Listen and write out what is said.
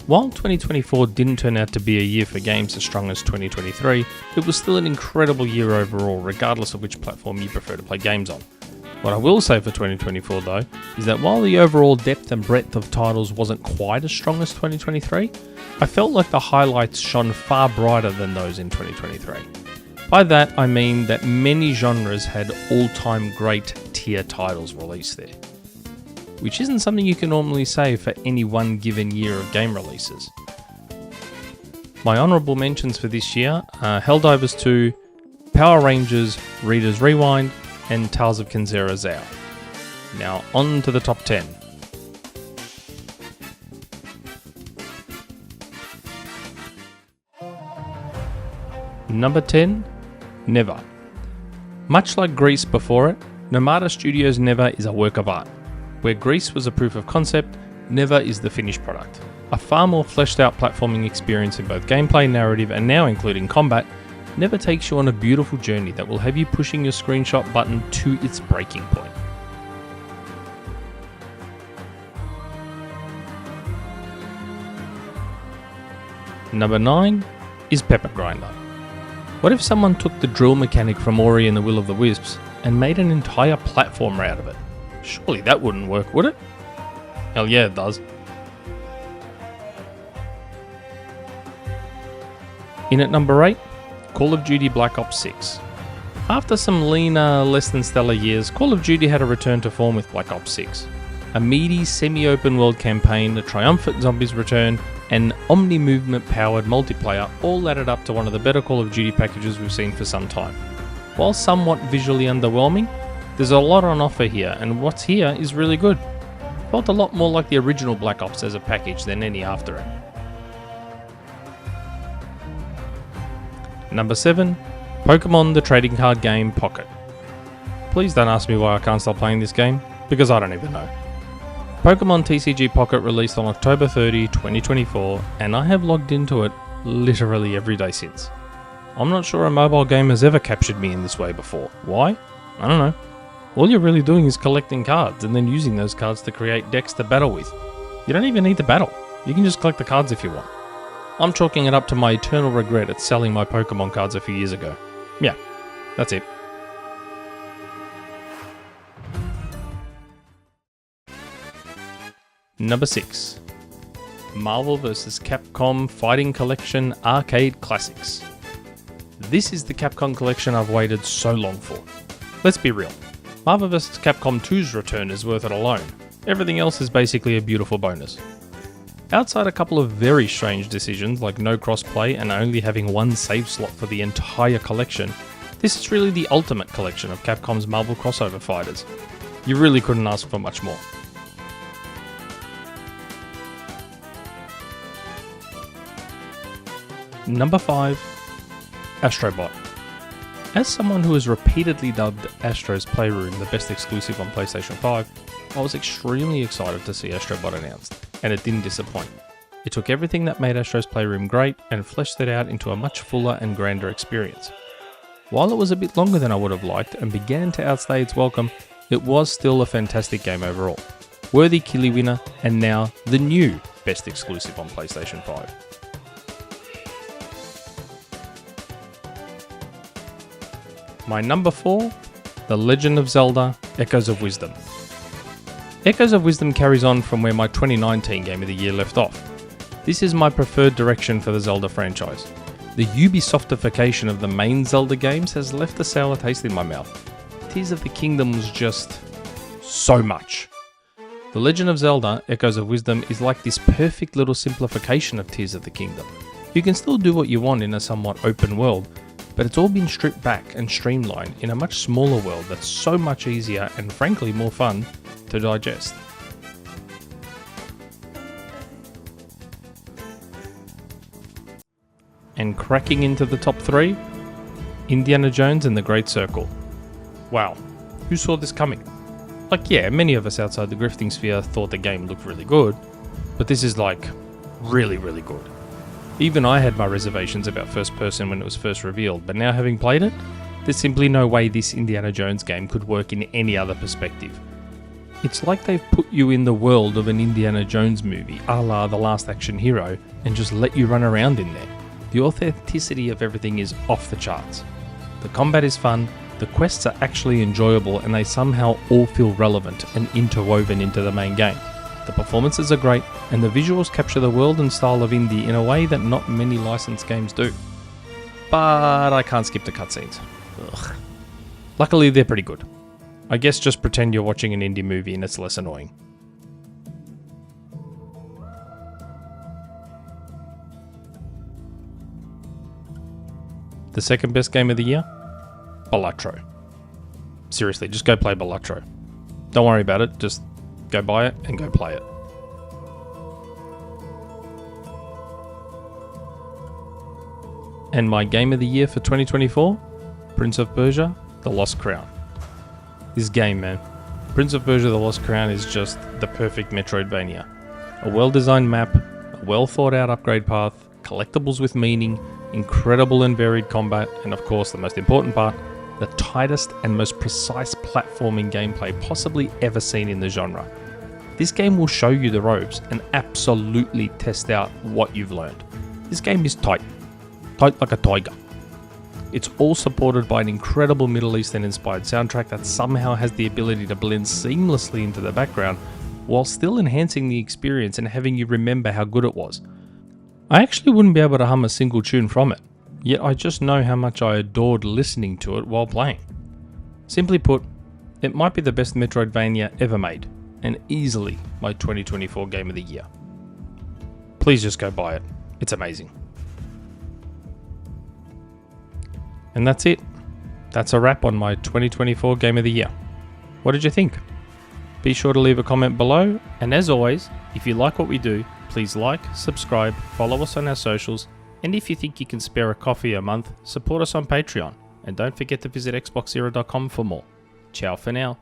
While 2024 didn't turn out to be a year for games as strong as 2023, it was still an incredible year overall, regardless of which platform you prefer to play games on. What I will say for 2024 though, is that while the overall depth and breadth of titles wasn't quite as strong as 2023, I felt like the highlights shone far brighter than those in 2023. By that I mean that many genres had all-time great tier titles released there, which isn't something you can normally say for any one given year of game releases. My honourable mentions for this year are Helldivers 2, Power Rangers, Reader's Rewind, and Tales of Kenzera Zao. Now on to the top 10. Number 10, Never. Much like Grease before it, Nomada Studios' Never is a work of art. Where Grease was a proof of concept, Never is the finished product. A far more fleshed out platforming experience in both gameplay, narrative, and now including combat, Never takes you on a beautiful journey that will have you pushing your screenshot button to its breaking point. Number 9 is Pepper Grinder. What if someone took the drill mechanic from Ori and the Will of the Wisps and made an entire platformer out of it? Surely that wouldn't work, would it? Hell yeah, it does. In at number 8, Call of Duty Black Ops 6. After some leaner, less than stellar years, Call of Duty had a return to form with Black Ops 6. A meaty, semi-open world campaign, a triumphant zombies return, and omni-movement powered multiplayer all added up to one of the better Call of Duty packages we've seen for some time. While somewhat visually underwhelming, there's a lot on offer here, and what's here is really good. Felt a lot more like the original Black Ops as a package than any after it. Number 7, Pokemon the Trading Card Game Pocket. Please don't ask me why I can't stop playing this game, because I don't even know. Pokemon TCG Pocket released on October 30, 2024, and I have logged into it literally every day since. I'm not sure a mobile game has ever captured me in this way before. Why? I don't know. All you're really doing is collecting cards and then using those cards to create decks to battle with. You don't even need to battle. You can just collect the cards if you want. I'm chalking it up to my eternal regret at selling my Pokemon cards a few years ago. Yeah, that's it. Number 6, Marvel vs. Capcom Fighting Collection Arcade Classics. This is the Capcom collection I've waited so long for. Let's be real, Marvel vs. Capcom 2's return is worth it alone. Everything else is basically a beautiful bonus. Outside a couple of very strange decisions like no crossplay and only having one save slot for the entire collection, this is really the ultimate collection of Capcom's Marvel crossover fighters. You really couldn't ask for much more. Number 5, Astrobot. As someone who has repeatedly dubbed Astro's Playroom the best exclusive on PlayStation 5, I was extremely excited to see Astrobot announced, and it didn't disappoint. It took everything that made Astro's Playroom great and fleshed it out into a much fuller and grander experience. While it was a bit longer than I would have liked and began to outstay its welcome, it was still a fantastic game overall. Worthy Killy winner, and now the new best exclusive on PlayStation 5. My number 4, The Legend of Zelda Echoes of Wisdom. Echoes of Wisdom carries on from where my 2019 Game of the Year left off. This is my preferred direction for the Zelda franchise. The Ubisoftification of the main Zelda games has left a sour taste in my mouth. Tears of the Kingdom was just so much. The Legend of Zelda Echoes of Wisdom is like this perfect little simplification of Tears of the Kingdom. You can still do what you want in a somewhat open world, but it's all been stripped back and streamlined in a much smaller world that's so much easier and frankly more fun to digest. And cracking into the top 3, Indiana Jones and the Great Circle. Wow, who saw this coming? Like yeah, many of us outside the grifting sphere thought the game looked really good, but this is like really, really good. Even I had my reservations about first person when it was first revealed, but now having played it, there's simply no way this Indiana Jones game could work in any other perspective. It's like they've put you in the world of an Indiana Jones movie, a la The Last Action Hero, and just let you run around in there. The authenticity of everything is off the charts. The combat is fun, the quests are actually enjoyable, and they somehow all feel relevant and interwoven into the main game. The performances are great, and the visuals capture the world and style of indie in a way that not many licensed games do. But I can't skip the cutscenes. Ugh. Luckily, they're pretty good. I guess just pretend you're watching an indie movie and it's less annoying. The second best game of the year? Balatro. Seriously, just go play Balatro. Don't worry about it, just go buy it and go play it. And my game of the year for 2024? Prince of Persia: The Lost Crown. This game, man. Prince of Persia: The Lost Crown is just the perfect Metroidvania. A well-designed map, a well-thought-out upgrade path, collectibles with meaning, incredible and varied combat, and of course the most important part, the tightest and most precise platforming gameplay possibly ever seen in the genre. This game will show you the ropes and absolutely test out what you've learned. This game is tight. Tight like a tiger. It's all supported by an incredible Middle Eastern inspired soundtrack that somehow has the ability to blend seamlessly into the background while still enhancing the experience and having you remember how good it was. I actually wouldn't be able to hum a single tune from it, yet I just know how much I adored listening to it while playing. Simply put, it might be the best Metroidvania ever made, and easily my 2024 Game of the Year. Please just go buy it, it's amazing. And that's it. That's a wrap on my 2024 Game of the Year. What did you think? Be sure to leave a comment below, and as always, if you like what we do, please like, subscribe, follow us on our socials, and if you think you can spare a coffee a month, support us on Patreon, and don't forget to visit XboxEra.com for more. Ciao for now.